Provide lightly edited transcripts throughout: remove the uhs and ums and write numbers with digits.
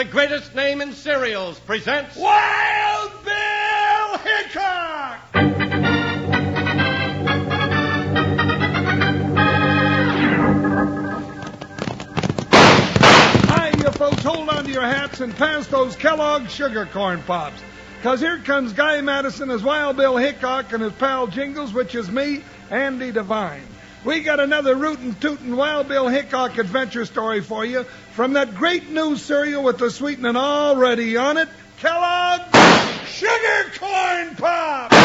greatest name in cereals, presents Wild Bill Hickock! Hi, you folks, hold on to your hats and pass those Kellogg's Sugar Corn Pops. Because here comes Guy Madison as Wild Bill Hickock and his pal Jingles, which is me, Andy Devine. We got another rootin' tootin' Wild Bill Hickock adventure story for you from that great new cereal with the sweetening already on it, Kellogg's Sugar Corn Pops!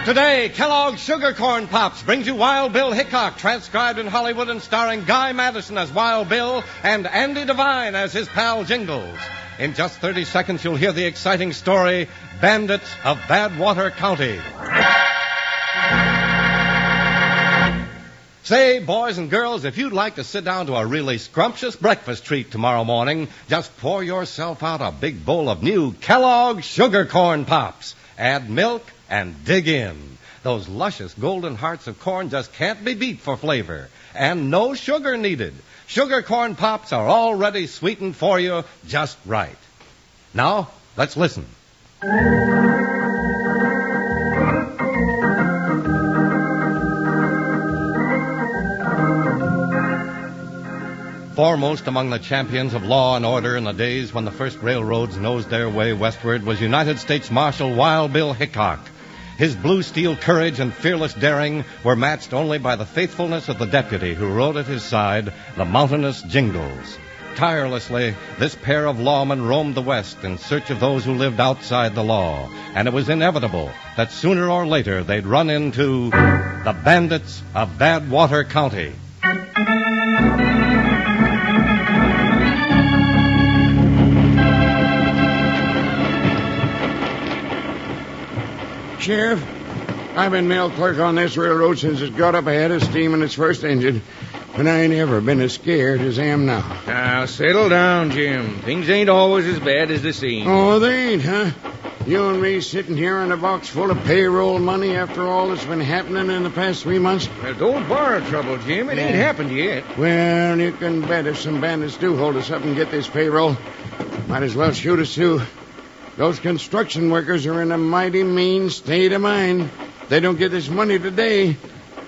Today, Kellogg's Sugar Corn Pops brings you Wild Bill Hickock, transcribed in Hollywood and starring Guy Madison as Wild Bill and Andy Devine as his pal Jingles. In just 30 seconds, you'll hear the exciting story, Bandits of Badwater County. Say, boys and girls, if you'd like to sit down to a really scrumptious breakfast treat tomorrow morning, just pour yourself out a big bowl of new Kellogg's Sugar Corn Pops. Add milk and dig in. Those luscious golden hearts of corn just can't be beat for flavor. And no sugar needed. Sugar Corn Pops are already sweetened for you just right. Now, let's listen. Foremost among the champions of law and order in the days when the first railroads nosed their way westward was United States Marshal Wild Bill Hickock. His blue steel courage and fearless daring were matched only by the faithfulness of the deputy who rode at his side, the mountainous Jingles. Tirelessly, this pair of lawmen roamed the West in search of those who lived outside the law, and it was inevitable that sooner or later they'd run into the Bandits of Badwater County. Sheriff, I've been mail clerk on this railroad since it got up ahead of steam in its first engine, and I ain't ever been as scared as I am now. Now, settle down, Jim. Things ain't always as bad as they seem. Oh, they ain't, huh? You and me sitting here in a box full of payroll money after all that's been happening in the past 3 months? Well, don't borrow trouble, Jim. It ain't happened yet. Well, you can bet if some bandits do hold us up and get this payroll, might as well shoot us, too. Those construction workers are in a mighty mean state of mind. If they don't get this money today,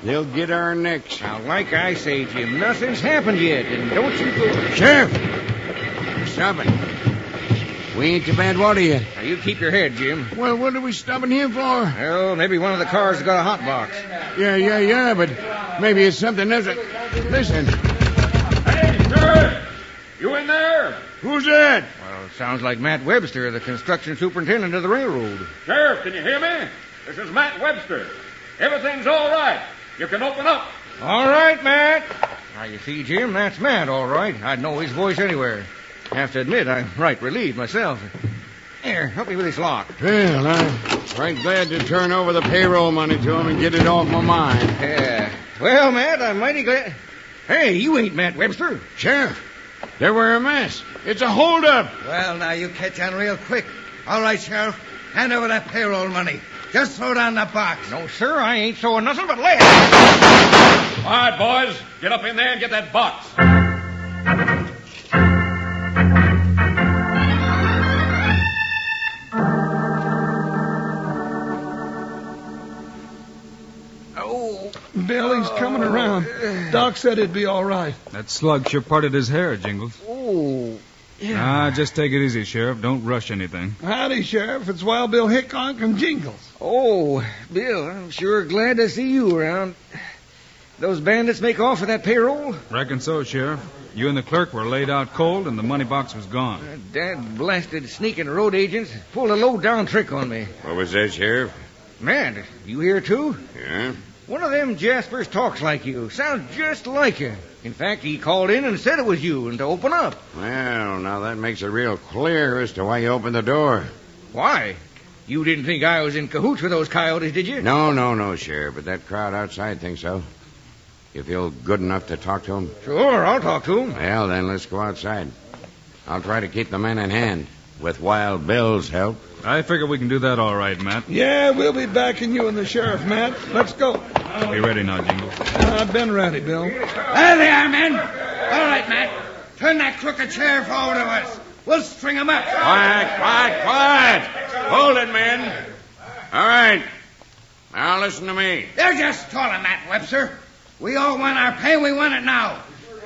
they'll get our necks. Now, like I say, Jim, nothing's happened yet, and don't you go... Sheriff! Stop it. We ain't to Badwater yet. Now, you keep your head, Jim. Well, what are we stopping here for? Well, maybe one of the cars has got a hot box. Yeah, but maybe it's something else. Listen. Hey, Sheriff! You in there? Who's that? Well, it sounds like Matt Webster, the construction superintendent of the railroad. Sheriff, can you hear me? This is Matt Webster. Everything's all right. You can open up. All right, Matt. Now, you see, Jim, that's Matt, all right. I'd know his voice anywhere. Have to admit, I'm right relieved myself. Here, help me with this lock. Well, I'm right glad to turn over the payroll money to him and get it off my mind. Yeah. Well, Matt, I'm mighty glad... Hey, you ain't Matt Webster. Sheriff, they were a mess. It's a holdup. Well, now, you catch on real quick. All right, Sheriff, hand over that payroll money. Just throw down the box. No, sir, I ain't throwing nothing but lead. All right, boys. Get up in there and get that box. Bill, he's coming around. Doc said it'd be all right. That slug sure parted his hair, Jingles. Oh, yeah. Just take it easy, Sheriff. Don't rush anything. Howdy, Sheriff. It's Wild Bill Hickock and Jingles. Oh, Bill, I'm sure glad to see you around. Those bandits make off with that payroll? Reckon so, Sheriff. You and the clerk were laid out cold, and the money box was gone. Dad blasted sneaking road agents pulled a low-down trick on me. What was that, Sheriff? Man, you here, too? Yeah? One of them Jaspers talks like you. Sounds just like you. In fact, he called in and said it was you and to open up. Well, now that makes it real clear as to why you opened the door. Why? You didn't think I was in cahoots with those coyotes, did you? No, Sheriff, but that crowd outside thinks so. You feel good enough to talk to them? Sure, I'll talk to him. Well, then let's go outside. I'll try to keep the men in hand, with Wild Bill's help. I figure we can do that all right, Matt. Yeah, we'll be backing you and the sheriff, Matt. Let's go. Be ready now, Jingles. I've been ready, Bill. There they are, men. All right, Matt. Turn that crooked sheriff over to us. We'll string him up. Quiet. Hold it, men. All right. Now listen to me. They're just stalling, Matt Webster. We all want our pay. We want it now.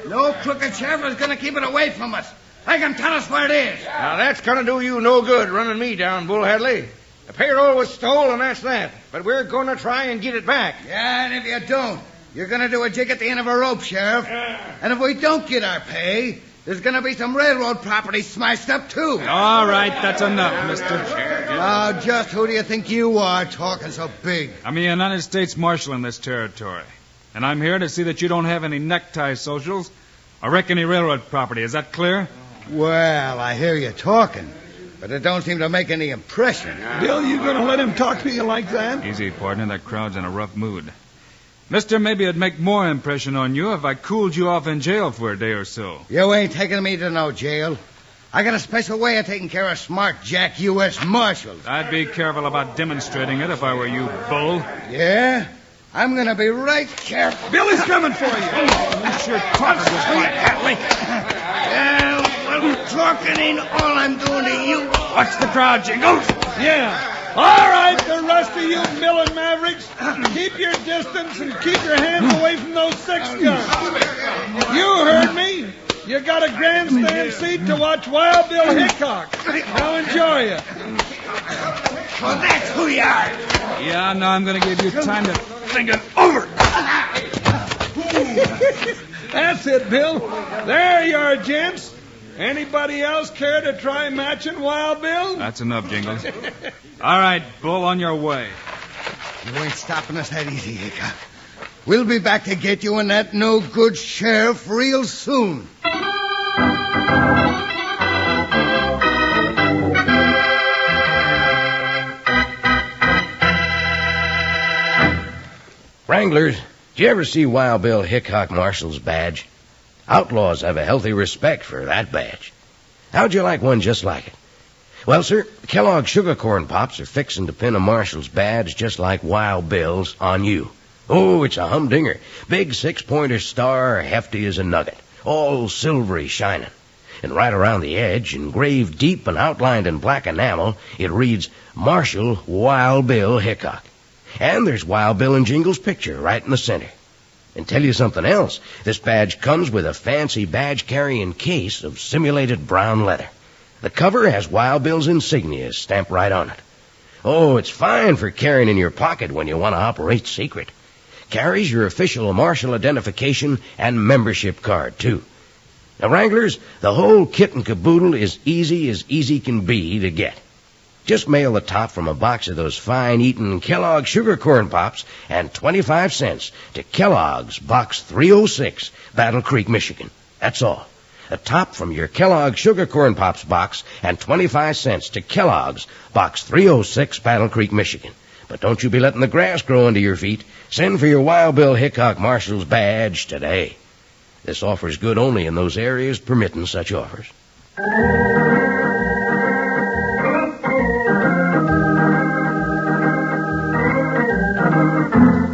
No crooked sheriff is going to keep it away from us. Make him tell us where it is. Now, that's going to do you no good running me down, Bull Hadley. The payroll was stolen, that's that. But we're going to try and get it back. Yeah, and if you don't, you're going to do a jig at the end of a rope, Sheriff. And if we don't get our pay, there's going to be some railroad property smashed up, too. All right, that's enough, mister. Now, just who do you think you are talking so big? I'm a United States Marshal in this territory. And I'm here to see that you don't have any necktie socials or wreck any railroad property. Is that clear? Well, I hear you talking, but it don't seem to make any impression. Bill, you going to let him talk to you like that? Easy, partner. That crowd's in a rough mood. Mister, maybe it'd make more impression on you if I cooled you off in jail for a day or so. You ain't taking me to no jail. I got a special way of taking care of smart Jack U.S. Marshals. I'd be careful about demonstrating it if I were you, Bull. Yeah? I'm going to be right careful. Billy's coming for you. You sure talking this fight, Well, talking ain't all I'm doing to you. Watch the crowd, Jingles. Yeah. All right, the rest of you Millen Mavericks, keep your distance and keep your hands away from those 6 guns. You heard me. You got a grandstand seat to watch Wild Bill Hickock. Now enjoy it. Well, that's who you are. Yeah, now I'm going to give you time to think it over. That's it, Bill. There you are, gents. Anybody else care to try matching Wild Bill? That's enough, Jingles. All right, Bull, on your way. You ain't stopping us that easy, Hickock. We'll be back to get you and that no-good sheriff real soon. Wranglers, did you ever see Wild Bill Hickock Marshal's badge? Outlaws have a healthy respect for that badge. How'd you like one just like it? Well, sir, Kellogg's Sugar Corn Pops are fixing to pin a Marshal's badge just like Wild Bill's on you. Oh, it's a humdinger. Big 6-pointer star, hefty as a nugget. All silvery shining. And right around the edge, engraved deep and outlined in black enamel, it reads, Marshal Wild Bill Hickock. And there's Wild Bill and Jingles' picture right in the center. And tell you something else, this badge comes with a fancy badge-carrying case of simulated brown leather. The cover has Wild Bill's insignia stamped right on it. Oh, it's fine for carrying in your pocket when you want to operate secret. Carries your official marshal identification and membership card, too. Now, Wranglers, the whole kit and caboodle is easy can be to get. Just mail the top from a box of those fine-eating Kellogg's Sugar Corn Pops and 25 cents to Kellogg's, Box 306, Battle Creek, Michigan. That's all. A top from your Kellogg's Sugar Corn Pops box and 25 cents to Kellogg's, Box 306, Battle Creek, Michigan. But don't you be letting the grass grow under your feet. Send for your Wild Bill Hickock Marshal's badge today. This offer's good only in those areas permitting such offers.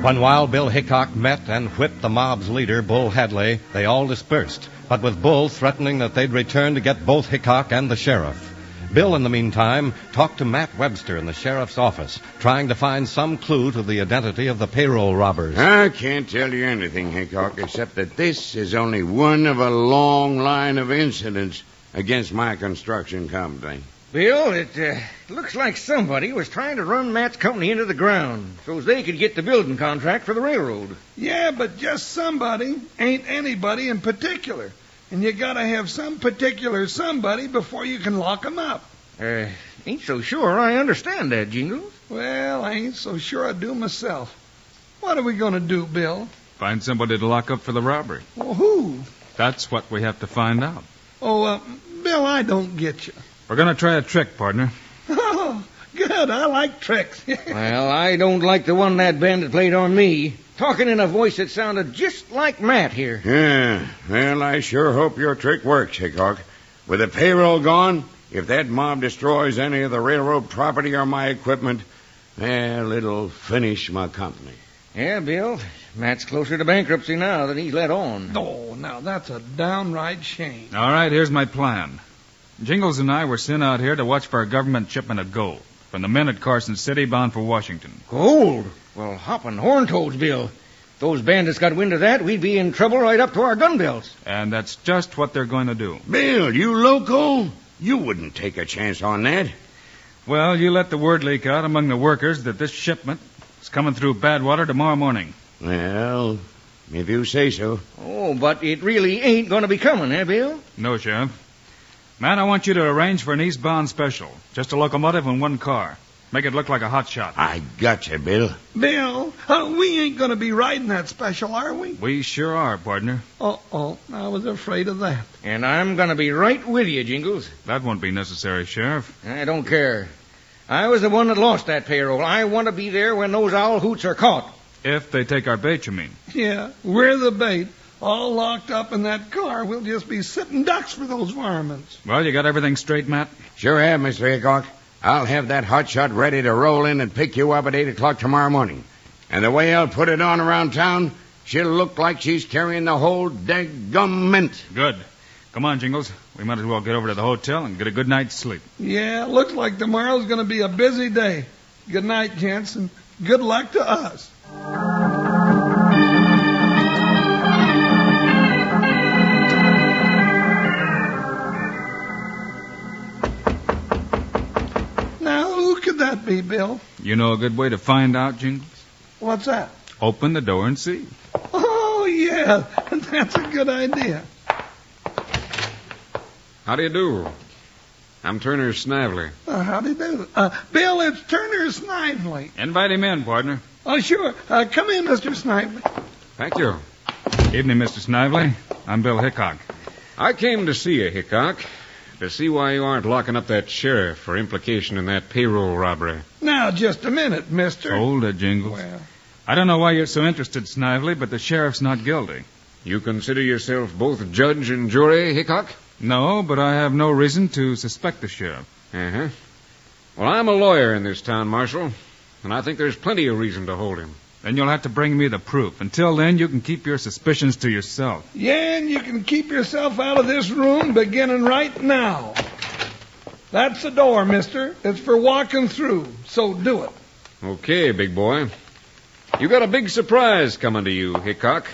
When Wild Bill Hickock met and whipped the mob's leader, Bull Hadley, they all dispersed, but with Bull threatening that they'd return to get both Hickock and the sheriff. Bill, in the meantime, talked to Matt Webster in the sheriff's office, trying to find some clue to the identity of the payroll robbers. I can't tell you anything, Hickock, except that this is only one of a long line of incidents against my construction company. Bill, it looks like somebody was trying to run Matt's company into the ground so they could get the building contract for the railroad. Yeah, but just somebody ain't anybody in particular. And you gotta have some particular somebody before you can lock 'em up. Ain't so sure I understand that, Jingles. Well, I ain't so sure I do myself. What are we gonna do, Bill? Find somebody to lock up for the robbery. Well, who? That's what we have to find out. Oh, Bill, I don't get you. We're going to try a trick, partner. Oh, good. I like tricks. Well, I don't like the one that bandit played on me, talking in a voice that sounded just like Matt here. Yeah, well, I sure hope your trick works, Hickock. With the payroll gone, if that mob destroys any of the railroad property or my equipment, well, it'll finish my company. Yeah, Bill, Matt's closer to bankruptcy now than he's let on. Oh, now that's a downright shame. All right, here's my plan. Jingles and I were sent out here to watch for a government shipment of gold from the men at Carson City bound for Washington. Gold? Well, hoppin' horn toads, Bill. If those bandits got wind of that, we'd be in trouble right up to our gun belts. And that's just what they're going to do. Bill, you loco? You wouldn't take a chance on that. Well, you let the word leak out among the workers that this shipment is coming through Badwater tomorrow morning. Well, if you say so. Oh, but it really ain't going to be coming, eh, Bill? No, Sheriff. Matt, I want you to arrange for an eastbound special. Just a locomotive and one car. Make it look like a hot shot. I gotcha, Bill. Bill, we ain't going to be riding that special, are we? We sure are, partner. Uh-oh, I was afraid of that. And I'm going to be right with you, Jingles. That won't be necessary, Sheriff. I don't care. I was the one that lost that payroll. I want to be there when those owl hoots are caught. If they take our bait, you mean? Yeah, we're the bait. All locked up in that car. We'll just be sitting ducks for those varmints. Well, you got everything straight, Matt? Sure have, Mr. Hickock. I'll have that hot shot ready to roll in and pick you up at 8 o'clock tomorrow morning. And the way I'll put it on around town, she'll look like she's carrying the whole daggum mint. Good. Come on, Jingles. We might as well get over to the hotel and get a good night's sleep. Yeah, looks like tomorrow's going to be a busy day. Good night, gents, and good luck to us. Now, who could that be, Bill? You know a good way to find out, Jingles? What's that? Open the door and see. Oh, yeah, that's a good idea. How do you do? I'm Turner Snively. How do you do? Bill, it's Turner Snively. Invite him in, partner. Oh, sure. Come in, Mr. Snively. Thank you. Evening, Mr. Snively. I'm Bill Hickock. I came to see you, Hickock, to see why you aren't locking up that sheriff for implication in that payroll robbery. Now, just a minute, mister. Hold it, Jingles. Well, I don't know why you're so interested, Snively, but the sheriff's not guilty. You consider yourself both judge and jury, Hickock? No, but I have no reason to suspect the sheriff. Uh-huh. Well, I'm a lawyer in this town, Marshal, and I think there's plenty of reason to hold him. Then you'll have to bring me the proof. Until then, you can keep your suspicions to yourself. yeah, and you can keep yourself out of this room beginning right now. That's the door, mister. It's for walking through, so do it. Okay, big boy. You got a big surprise coming to you, Hickock.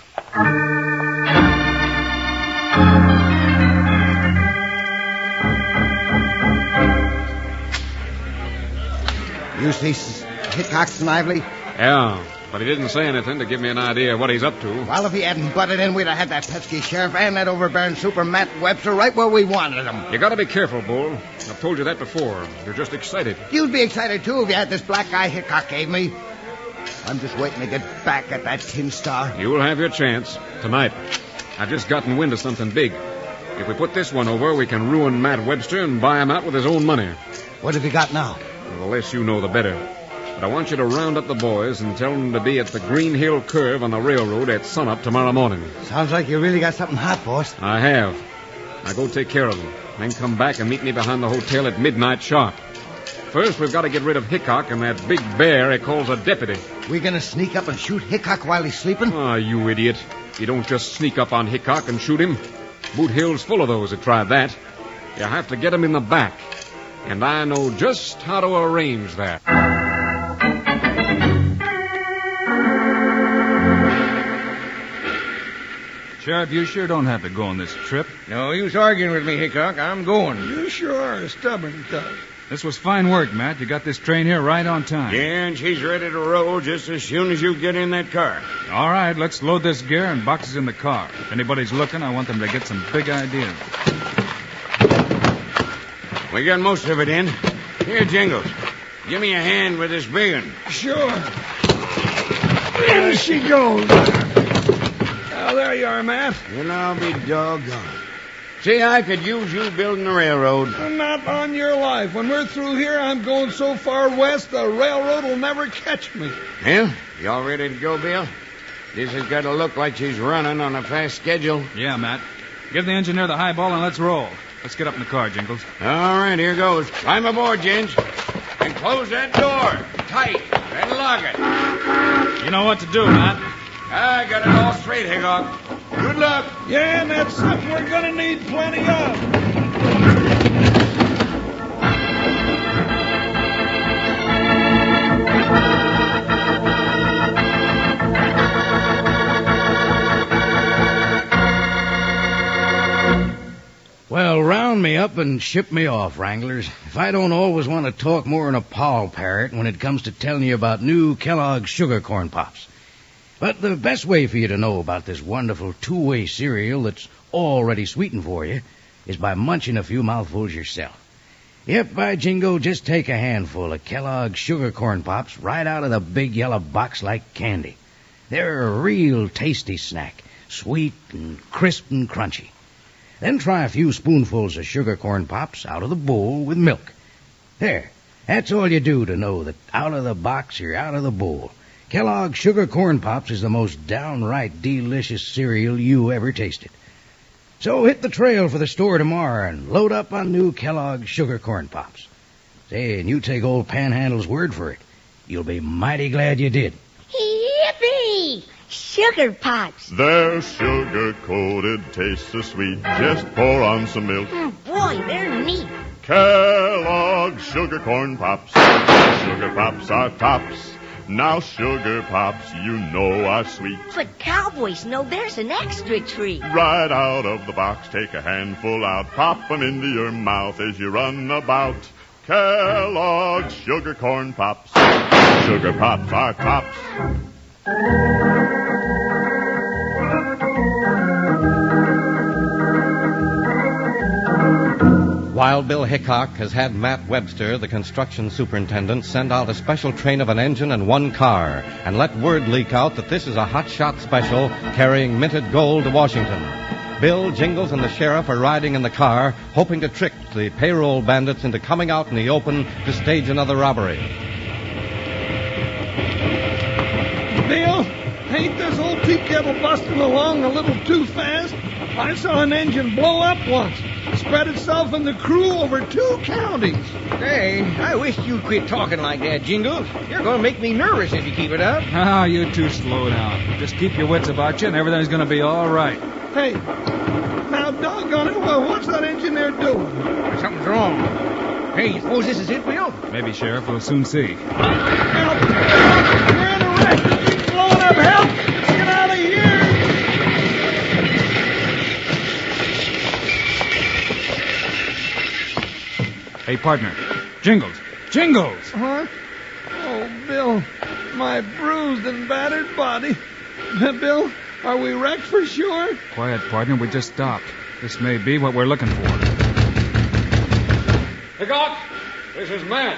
You see Hickock Snively? Yeah, but he didn't say anything to give me an idea of what he's up to. Well, if he hadn't butted in, we'd have had that pesky sheriff and that overbearing super Matt Webster right where we wanted him. You gotta be careful, Bull. I've told you that before. You're just excited. You'd be excited, too, if you had this black eye Hickock gave me. I'm just waiting to get back at that tin star. You'll have your chance. Tonight. I've just gotten wind of something big. If we put this one over, we can ruin Matt Webster and buy him out with his own money. What have you got now? The less you know, the better. But I want you to round up the boys and tell them to be at the Green Hill Curve on the railroad at sunup tomorrow morning. Sounds like you really got something hot, boss. I have. Now go take care of them. Then come back and meet me behind the hotel at midnight sharp. First, we've got to get rid of Hickock and that big bear he calls a deputy. We gonna sneak up and shoot Hickock while he's sleeping? Ah, you idiot. You don't just sneak up on Hickock and shoot him. Boot Hill's full of those that tried that. You have to get him in the back. And I know just how to arrange that. Sheriff, you sure don't have to go on this trip. No use arguing with me, Hickock. I'm going. You sure are a stubborn cub. This was fine work, Matt. You got this train here right on time. Yeah, and she's ready to roll just as soon as you get in that car. All right, let's load this gear and boxes in the car. If anybody's looking, I want them to get some big ideas. We got most of it in. Here, Jingles. Give me a hand with this big one. Sure. There she goes. Now, there you are, Matt. Well, I'll be doggone. See, I could use you building the railroad. Not on your life. When we're through here, I'm going so far west, the railroad will never catch me. Well, you all ready to go, Bill? This has got to look like she's running on a fast schedule. Yeah, Matt. Give the engineer the high ball and let's roll. Let's get up in the car, Jingles. All right, here goes. Climb aboard, gents. And close that door tight and lock it. You know what to do, Matt. I got it all straight, Hickock. Good luck. Yeah, and that's something we're going to need plenty of. Well, round me up and ship me off, Wranglers. If I don't always want to talk more than a poll parrot when it comes to telling you about new Kellogg's Sugar Corn Pops. But the best way for you to know about this wonderful two-way cereal that's already sweetened for you is by munching a few mouthfuls yourself. Yep, by jingo, just take a handful of Kellogg's Sugar Corn Pops right out of the big yellow box like candy. They're a real tasty snack, sweet and crisp and crunchy. Then try a few spoonfuls of sugar corn pops out of the bowl with milk. There, that's all you do to know that out of the box you're out of the bowl. Kellogg's Sugar Corn Pops is the most downright delicious cereal you ever tasted. So hit the trail for the store tomorrow and load up on new Kellogg's Sugar Corn Pops. Say, and you take old Panhandle's word for it. You'll be mighty glad you did. Yippee! Sugar Pops. They're sugar-coated, taste so sweet. Just pour on some milk. Oh, boy, they're neat. Kellogg's Sugar Corn Pops. Sugar Pops are tops. Now Sugar Pops, you know are sweet. But cowboys know there's an extra treat. Right out of the box, take a handful out. Pop 'em into your mouth as you run about. Kellogg's Sugar Corn Pops. Sugar Pops are tops. Wild Bill Hickock has had Matt Webster, the construction superintendent, send out a special train of an engine and one car and let word leak out that this is a hot-shot special carrying minted gold to Washington. Bill, Jingles, and the sheriff are riding in the car, hoping to trick the payroll bandits into coming out in the open to stage another robbery. Bill, ain't this old tea kettle busting along a little too fast? I saw an engine blow up once. Spread itself and the crew over 2 counties. Hey, I wish you'd quit talking like that, Jingles. You're going to make me nervous if you keep it up. Ah, you two slow down. Just keep your wits about you and everything's going to be all right. Hey, now doggone it, well, what's that engineer doing? Something's wrong. Hey, you suppose this is it, Bill? Maybe, Sheriff. We'll soon see. Help! We're in a wreck! It's blowing up! Help! Let's get out of here! Hey, partner. Jingles. Jingles! Huh? Oh, Bill, my bruised and battered body. Bill, are we wrecked for sure? Quiet, partner. We just stopped. This may be what we're looking for. Hickock, this is Matt.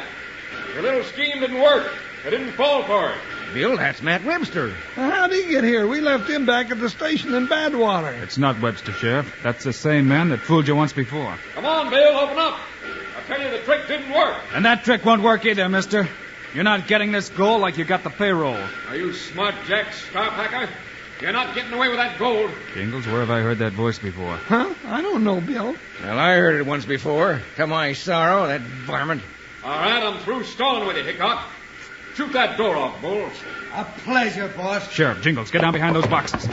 Your little scheme didn't work. I didn't fall for it. Bill, that's Matt Webster. How'd he get here? We left him back at the station in Badwater. It's not Webster, Sheriff. That's the same man that fooled you once before. Come on, Bill, open up. I tell you, the trick didn't work. And that trick won't work either, mister. You're not getting this gold like you got the payroll. Are you smart, Jack Starpacker? You're not getting away with that gold. Jingles, where have I heard that voice before? Huh? I don't know, Bill. Well, I heard it once before. To my sorrow, that varmint. All right, I'm through stalling with you, Hickock. Shoot that door off, Bull. A pleasure, boss. Sheriff, Jingles, get down behind those boxes.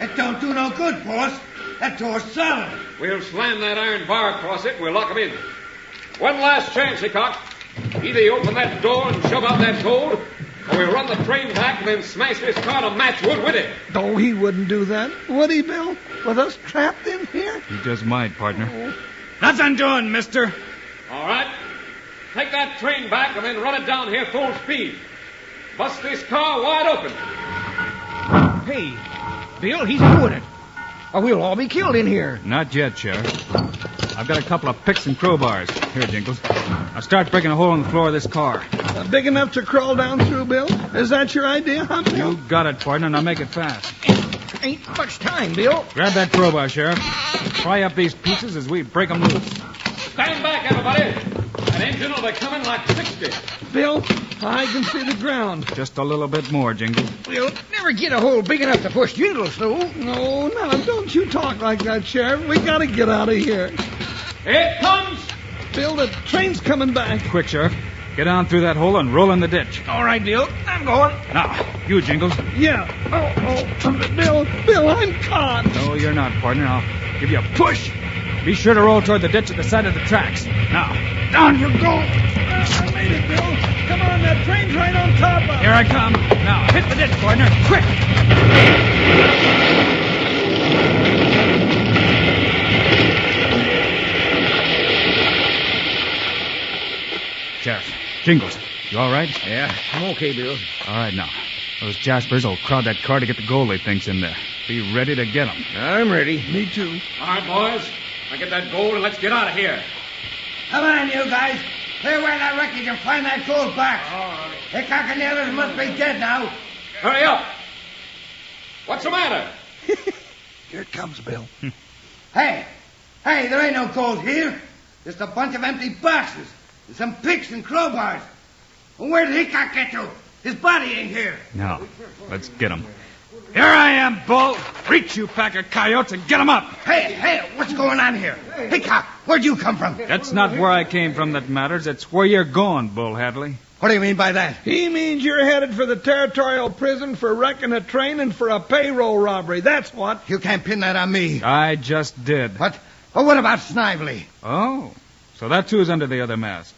It don't do no good, boss. That door's solid. We'll slam that iron bar across it and we'll lock him in. One last chance, Hickock. Either you open that door and shove out that gold, or we'll run the train back and then smash this car to matchwood with it. Oh, he wouldn't do that, would he, Bill? With us trapped in here? You just might, partner. Oh. Nothing doing, mister. All right. Take that train back and then run it down here full speed. Bust this car wide open. Hey, Bill, he's doing it. Or we'll all be killed in here. Not yet, Sheriff. I've got a couple of picks and crowbars. Here, Jingles. I'll start breaking a hole in the floor of this car. Big enough to crawl down through, Bill? Is that your idea, huh, Bill? You got it, partner. Now make it fast. Ain't much time, Bill. Grab that crowbar, Sheriff. Pry up these pieces as we break them loose. Stand back, everybody. That engine will be coming like 60. Bill, I can see the ground. Just a little bit more, Jingles. We'll never get a hole big enough to push Jingles through. No, don't you talk like that, Sheriff. We gotta get out of here. Here it comes. Bill, the train's coming back. Quick, Sheriff. Get on through that hole and roll in the ditch. All right, Bill. I'm going. Now, you, Jingles. Yeah. Bill, I'm caught. No, you're not, partner. I'll give you a push. Be sure to roll toward the ditch at the side of the tracks. Now, down you go. I made it, Bill. Come on, that train's right on top of us. Here I come. Now, hit the ditch, partner. Quick. Sheriff, Jingles, you all right? Yeah, I'm okay, Bill. All right, now. Those Jaspers will crowd that car to get the gold they think's in there. Be ready to get 'em. I'm ready. Me too. All right, boys. Now get that gold and let's get out of here. Come on, you guys. Clear away that wreckage and find that gold box. Hickock and the others must be dead now. Hurry up. What's the matter? Here it comes, Bill. Hey, there ain't no gold here. Just a bunch of empty boxes and some picks and crowbars. Well, where did Hickock get to? His body ain't here. Now, let's get 'em. Here I am, Bull. Reach, you pack of coyotes, and get 'em up. Hey, what's going on here? Hickock, where'd you come from? That's not where I came from that matters. It's where you're going, Bull Hadley. What do you mean by that? He means you're headed for the territorial prison for wrecking a train and for a payroll robbery. That's what. You can't pin that on me. I just did. What? Well, what about Snively? Oh, so that's who's under the other mask.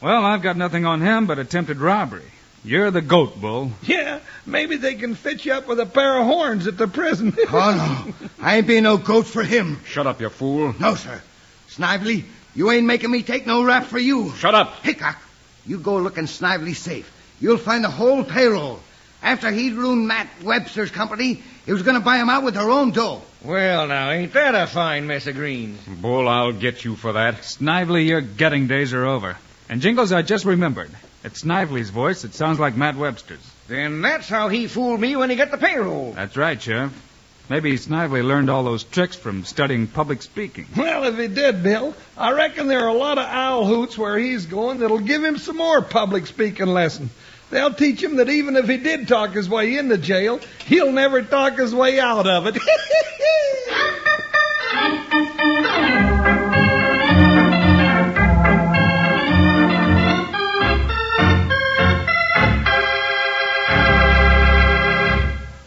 Well, I've got nothing on him but attempted robbery. You're the goat, Bull. Yeah, maybe they can fit you up with a pair of horns at the prison. Oh, no. I ain't being no goat for him. Shut up, you fool. No, sir. Snively, you ain't making me take no rap for you. Shut up. Hickock, you go looking Snively safe. You'll find the whole payroll. After he'd ruined Matt Webster's company, he was going to buy him out with their own dough. Well, now, ain't that a fine mess of greens? Bull, I'll get you for that. Snively, your getting days are over. And Jingles, I just remembered. It's Snively's voice. It sounds like Matt Webster's. Then that's how he fooled me when he got the payroll. That's right, Sheriff. Maybe Snively learned all those tricks from studying public speaking. Well, if he did, Bill, I reckon there are a lot of owl hoots where he's going that'll give him some more public speaking lessons. They'll teach him that even if he did talk his way into jail, he'll never talk his way out of it.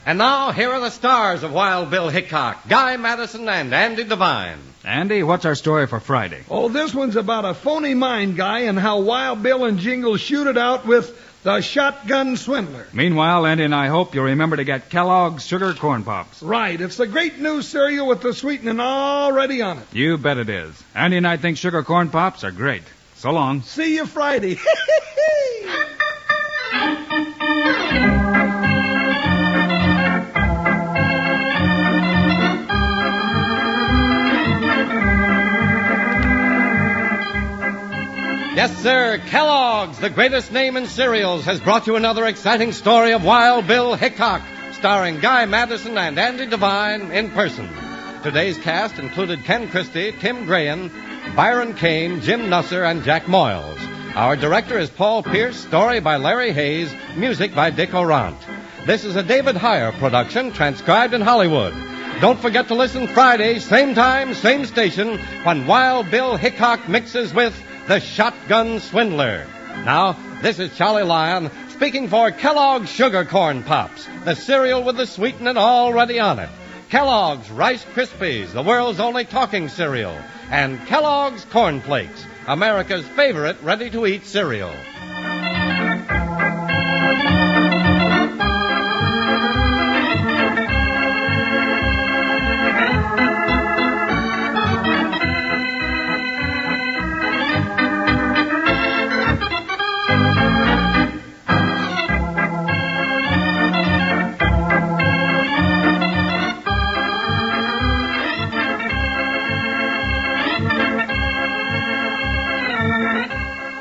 And now, here are the stars of Wild Bill Hickock, Guy Madison and Andy Devine. Andy, what's our story for Friday? Oh, this one's about a phony mine guy and how Wild Bill and Jingles shoot it out with the shotgun swindler. Meanwhile, Andy and I hope you'll remember to get Kellogg's Sugar Corn Pops. Right. It's the great new cereal with the sweetening already on it. You bet it is. Andy and I think Sugar Corn Pops are great. So long. See you Friday. Yes, sir, Kellogg's, the greatest name in cereals, has brought you another exciting story of Wild Bill Hickock, starring Guy Madison and Andy Devine in person. Today's cast included Ken Christie, Tim Graham, Byron Kane, Jim Nusser, and Jack Moyles. Our director is Paul Pierce, story by Larry Hayes, music by Dick Orant. This is a David Heyer production, transcribed in Hollywood. Don't forget to listen Friday, same time, same station, when Wild Bill Hickock mixes with the Shotgun Swindler. Now, this is Charlie Lyon speaking for Kellogg's Sugar Corn Pops, the cereal with the sweetening already on it. Kellogg's Rice Krispies, the world's only talking cereal. And Kellogg's Corn Flakes, America's favorite ready-to-eat cereal.